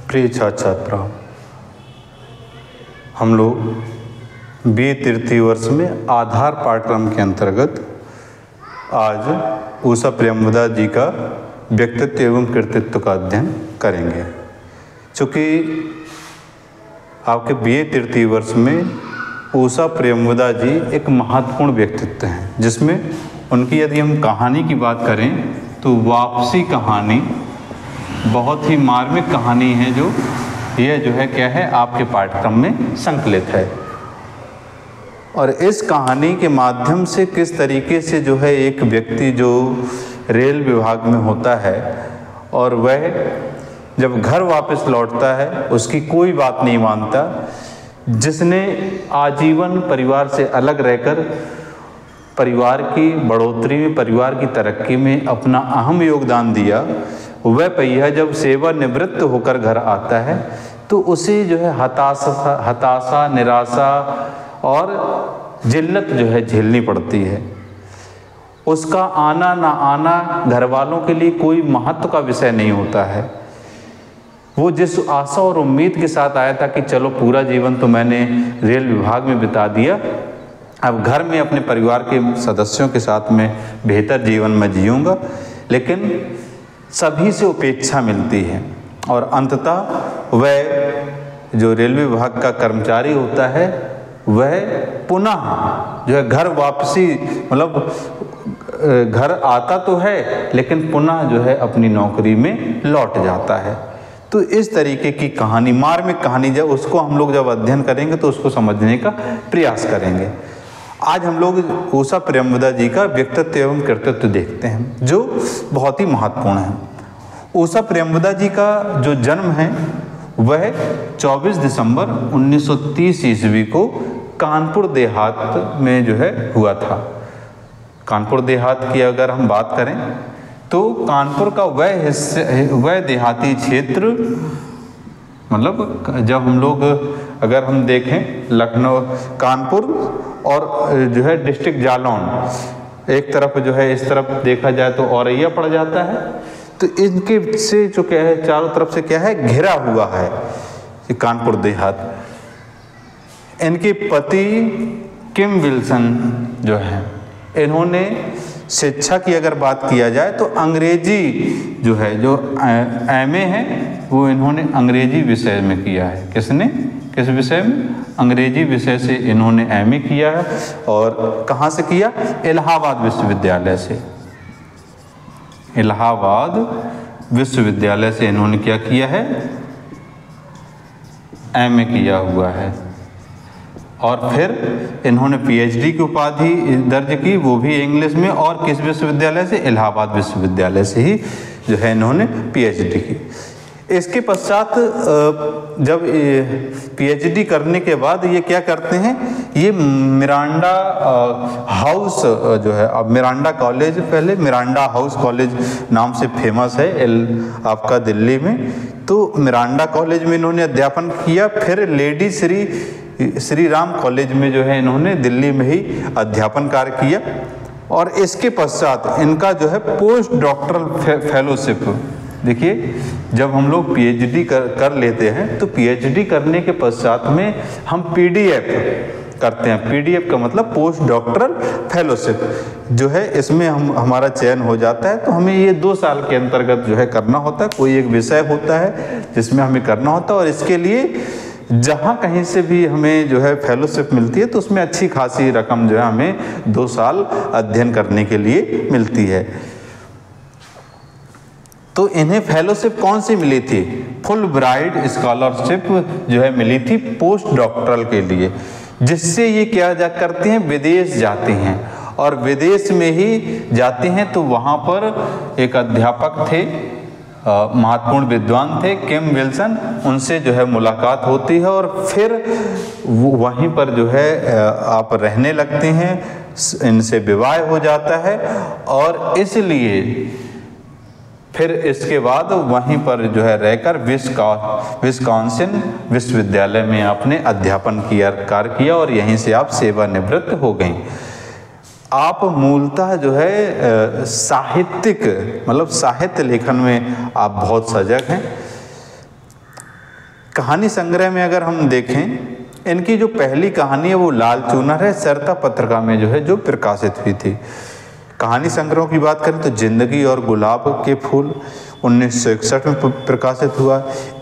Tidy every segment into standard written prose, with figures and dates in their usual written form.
प्रिय छात्र छात्राओं, हम लोग BA तृतीय वर्ष में आधार पाठ्यक्रम के अंतर्गत आज उषा प्रियंवदा जी का व्यक्तित्व एवं कृतित्व का अध्ययन करेंगे। चूँकि आपके BA तृतीय वर्ष में उषा प्रियंवदा जी एक महत्वपूर्ण व्यक्तित्व हैं, जिसमें उनकी यदि हम कहानी की बात करें तो वापसी कहानी बहुत ही मार्मिक कहानी है, जो है क्या है आपके पाठ्यक्रम में संकलित है। और इस कहानी के माध्यम से किस तरीके से जो है एक व्यक्ति जो रेल विभाग में होता है और वह जब घर वापस लौटता है उसकी कोई बात नहीं मानता, जिसने आजीवन परिवार से अलग रहकर परिवार की बढ़ोतरी में, परिवार की तरक्की में अपना अहम योगदान दिया, वह पहिया जब सेवानिवृत्त होकर घर आता है तो उसे जो है हताशा, निराशा और जिल्लत जो है झेलनी पड़ती है। उसका आना ना आना घर वालों के लिए कोई महत्व का विषय नहीं होता है। वो जिस आशा और उम्मीद के साथ आया था कि चलो पूरा जीवन तो मैंने रेल विभाग में बिता दिया, अब घर में अपने परिवार के सदस्यों के साथ में बेहतर जीवन में जीऊँगा, लेकिन सभी से उपेक्षा मिलती है और अंततः वह जो रेलवे विभाग का कर्मचारी होता है वह पुनः जो है घर वापसी, मतलब घर आता तो है लेकिन पुनः जो है अपनी नौकरी में लौट जाता है। तो इस तरीके की कहानी, मार्मिक कहानी, जब उसको हम लोग जब अध्ययन करेंगे तो उसको समझने का प्रयास करेंगे। आज हम लोग उषा प्रियंवदा जी का व्यक्तित्व एवं कृतित्व देखते हैं, जो बहुत ही महत्वपूर्ण है। उषा प्रियंवदा जी का जो जन्म है वह 24 दिसंबर 1930 ईस्वी को कानपुर देहात में जो है हुआ था। कानपुर देहात की अगर हम बात करें तो कानपुर का वह देहाती क्षेत्र, मतलब जब हम लोग अगर हम देखें लखनऊ, कानपुर और जो है डिस्ट्रिक्ट जालौन, एक तरफ जो है इस तरफ देखा जाए तो औरैया पड़ जाता है, तो इनके से जो क्या है चारों तरफ से क्या है घिरा हुआ है ये कानपुर देहात। इनके पति किम विल्सन जो है, इन्होंने शिक्षा की अगर बात किया जाए तो अंग्रेजी जो है, जो MA है वो इन्होंने अंग्रेजी विषय में किया है। किस विषय में? अंग्रेजी विषय से इन्होंने MA किया है। और कहाँ से किया? इलाहाबाद विश्वविद्यालय से। इलाहाबाद विश्वविद्यालय से इन्होंने क्या किया है? MA किया हुआ है। और फिर इन्होंने PhD की उपाधि दर्ज की, वो भी इंग्लिश में, और किस विश्वविद्यालय से? इलाहाबाद विश्वविद्यालय से ही जो है इन्होंने PhD की। इसके पश्चात जब PhD करने के बाद ये क्या करते हैं, ये मिरांडा हाउस जो है, अब मिरांडा कॉलेज, पहले मिरांडा हाउस कॉलेज नाम से फेमस है आपका दिल्ली में, तो मिरांडा कॉलेज में इन्होंने अध्यापन किया। फिर लेडी श्री राम कॉलेज में जो है इन्होंने दिल्ली में ही अध्यापन कार्य किया। और इसके पश्चात इनका जो है पोस्ट डॉक्टरल फेलोशिप, देखिए जब हम लोग PhD कर लेते हैं तो PhD करने के पश्चात में हम PDF करते हैं। PDF का मतलब पोस्ट डॉक्टरल फेलोशिप जो है, इसमें हमारा चयन हो जाता है। तो हमें ये 2 साल के अंतर्गत जो है करना होता है, कोई एक विषय होता है जिसमें हमें करना होता है, और इसके लिए जहाँ कहीं से भी हमें जो है फेलोशिप मिलती है तो उसमें अच्छी खासी रकम जो है हमें 2 साल अध्ययन करने के लिए मिलती है। तो इन्हें फेलोशिप कौन सी मिली थी? फुल ब्राइट स्कॉलरशिप जो है मिली थी पोस्ट डॉक्टरल के लिए, जिससे ये क्या करते हैं, विदेश जाते हैं। और विदेश में ही जाते हैं तो वहाँ पर एक अध्यापक थे, महत्वपूर्ण विद्वान थे किम विल्सन, उनसे जो है मुलाकात होती है और फिर वहीं पर जो है आप रहने लगते हैं, इनसे विवाह हो जाता है। और इसलिए फिर इसके बाद वहीं पर जो है रहकर विस्कॉन्सिन विश्वविद्यालय में आपने अध्यापन कार्य किया और यहीं से आप सेवानिवृत्त हो गई। आप मूलतः जो है साहित्यिक, मतलब साहित्य लेखन में आप बहुत सजग हैं। कहानी संग्रह में अगर हम देखें, इनकी जो पहली कहानी है वो लाल चूनर है, सरिता पत्रिका में जो है जो प्रकाशित हुई थी। कहानी संग्रहों की बात करें तो जिंदगी और गुलाब के फूल 1961 में प्रकाशित हुआ,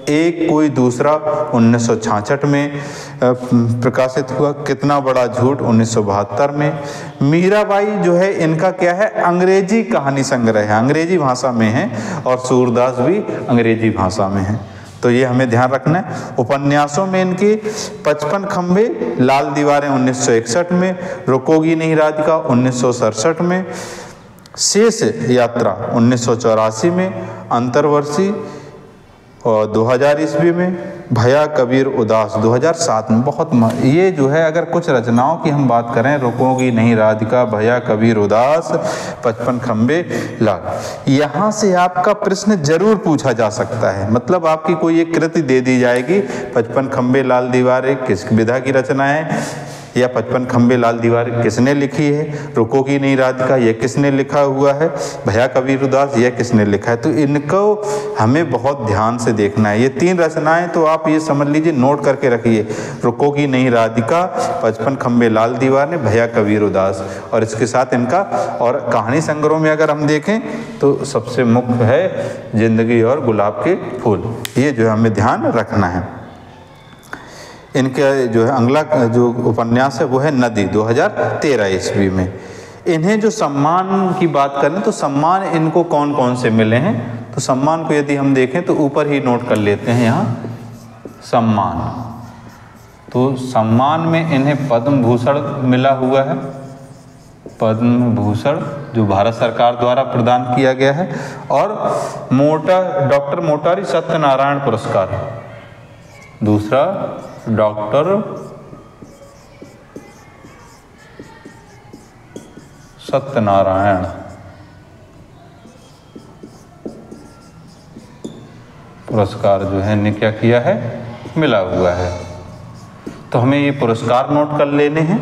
एक कोई दूसरा 1966 में प्रकाशित हुआ, कितना बड़ा झूठ 1972 में, मीराबाई जो है इनका क्या है, अंग्रेजी कहानी संग्रह है, अंग्रेजी भाषा में है, और सूरदास भी अंग्रेजी भाषा में है, तो ये हमें ध्यान रखना है। उपन्यासों में इनकी 55 खंबे, लाल दीवारें 1961 में, रुकोगी नहीं राधिका 1967 में, शेष यात्रा 1984 में, अंतर्वर्षी और 2000 ईस्वी में, भया कबीर उदास 2007 में। बहुत ये जो है अगर कुछ रचनाओं की हम बात करें, रुकोगी नहीं राधिका, भया कबीर उदास, 55 खंबे, लाल, यहाँ से आपका प्रश्न जरूर पूछा जा सकता है। मतलब आपकी कोई एक कृति दे दी जाएगी, 55 खंबे लाल दीवारें किस विधा की रचना है, या 55 खंबे लाल दीवारें किसने लिखी है, रुकोगी नहीं राधिका ये किसने लिखा हुआ है, भया कबीर उदास यह किसने लिखा है। तो इनको हमें बहुत ध्यान से देखना है। ये 3 रचनाएं तो आप ये समझ लीजिए, नोट करके रखिए, रुकोगी नहीं राधिका, 55 खंबे लाल दीवारें, भया कबीर उदास, और इसके साथ इनका और कहानी संग्रह में अगर हम देखें तो सबसे मुख्य है जिंदगी और गुलाब के फूल, ये जो हमें ध्यान रखना है। इनका जो है अगला जो उपन्यास है वो है नदी 2013 ईस्वी में। इन्हें जो सम्मान की बात करें तो सम्मान इनको कौन कौन से मिले हैं, तो सम्मान को यदि हम देखें तो ऊपर ही नोट कर लेते हैं यहाँ सम्मान। तो सम्मान में इन्हें पद्म भूषण मिला हुआ है, पद्म भूषण जो भारत सरकार द्वारा प्रदान किया गया है, और डॉक्टर मोटारी सत्यनारायण पुरस्कार, दूसरा डॉक्टर सत्यनारायण पुरस्कार जो है इन्हें क्या किया है, मिला हुआ है। तो हमें ये पुरस्कार नोट कर लेने हैं।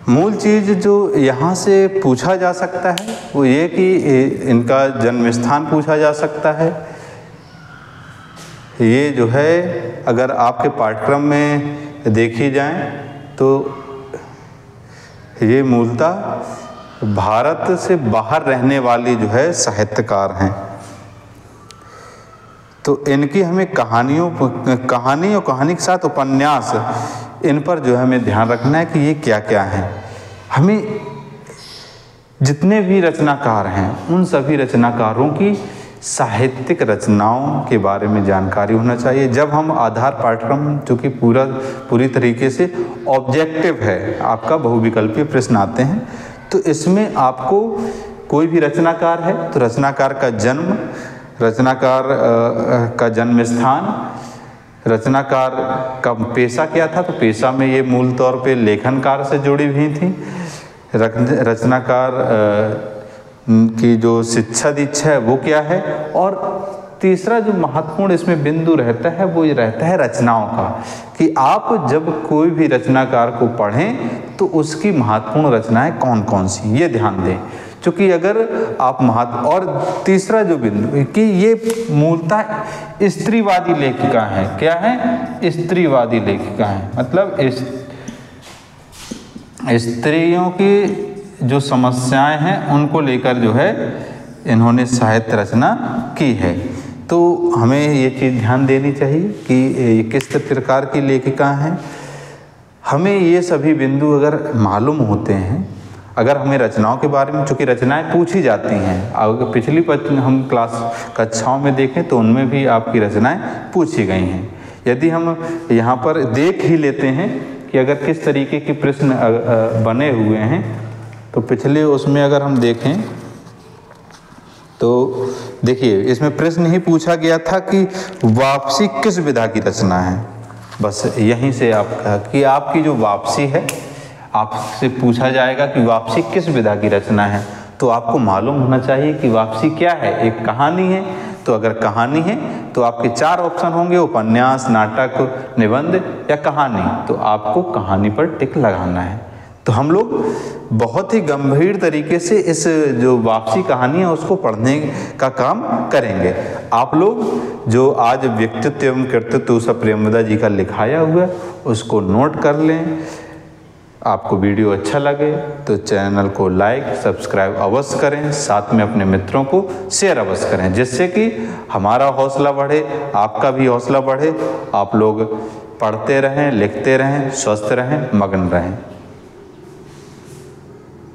मूल चीज़ जो यहाँ से पूछा जा सकता है वो ये कि इनका जन्म स्थान पूछा जा सकता है। ये जो है अगर आपके पाठ्यक्रम में देखी जाए तो ये मूलतः भारत से बाहर रहने वाली जो है साहित्यकार हैं। तो इनकी हमें कहानी और कहानी के साथ उपन्यास, इन पर जो है हमें ध्यान रखना है कि ये क्या क्या हैं। हमें जितने भी रचनाकार हैं उन सभी रचनाकारों की साहित्यिक रचनाओं के बारे में जानकारी होना चाहिए। जब हम आधार पाठ्यक्रम जो कि पूरी तरीके से ऑब्जेक्टिव है, आपका बहुविकल्पीय प्रश्न आते हैं, तो इसमें आपको कोई भी रचनाकार है तो रचनाकार का जन्म, रचनाकार का जन्म स्थान, रचनाकार का पेशा क्या था, तो पेशा में ये मूल तौर पे लेखनकार से जुड़ी हुई थी, रचनाकार की जो शिक्षा दीक्षा है वो क्या है, और तीसरा जो महत्वपूर्ण इसमें बिंदु रहता है वो ये रहता है रचनाओं का, कि आप जब कोई भी रचनाकार को पढ़ें तो उसकी महत्वपूर्ण रचनाएं कौन कौन सी, ये ध्यान दें। क्योंकि अगर आप और तीसरा जो बिंदु कि ये मूलतः स्त्रीवादी लेखिका हैं। क्या है? स्त्रीवादी लेखिका हैं, मतलब स्त्रियों की जो समस्याएं हैं उनको लेकर जो है इन्होंने साहित्य रचना की है। तो हमें ये चीज़ ध्यान देनी चाहिए कि ये किस प्रकार की लेखिका हैं। हमें ये सभी बिंदु अगर मालूम होते हैं, अगर हमें रचनाओं के बारे में, चूँकि रचनाएं पूछी जाती हैं, अगर पिछली हम कक्षाओं में देखें तो उनमें भी आपकी रचनाएं पूछी गई हैं। यदि हम यहाँ पर देख ही लेते हैं कि अगर किस तरीके के प्रश्न बने हुए हैं, तो पिछले उसमें अगर हम देखें तो देखिए इसमें प्रश्न ही पूछा गया था कि वापसी किस विधा की रचना है। बस यहीं से आपका कि आपकी जो वापसी है, आपसे पूछा जाएगा कि वापसी किस विधा की रचना है, तो आपको मालूम होना चाहिए कि वापसी क्या है। एक कहानी है, तो अगर कहानी है तो आपके 4 ऑप्शन होंगे, उपन्यास, नाटक, निबंध या कहानी। तो आपको कहानी पर टिक लगाना है। तो हम लोग बहुत ही गंभीर तरीके से इस जो वापसी कहानी है उसको पढ़ने का काम करेंगे। आप लोग जो आज व्यक्तित्व एवं कृतित्व उषा प्रेमवदा जी का लिखाया हुआ है उसको नोट कर लें। आपको वीडियो अच्छा लगे तो चैनल को लाइक सब्सक्राइब अवश्य करें, साथ में अपने मित्रों को शेयर अवश्य करें, जिससे कि हमारा हौसला बढ़े, आपका भी हौसला बढ़े, आप लोग पढ़ते रहें, लिखते रहें, स्वस्थ रहें, मगन रहें।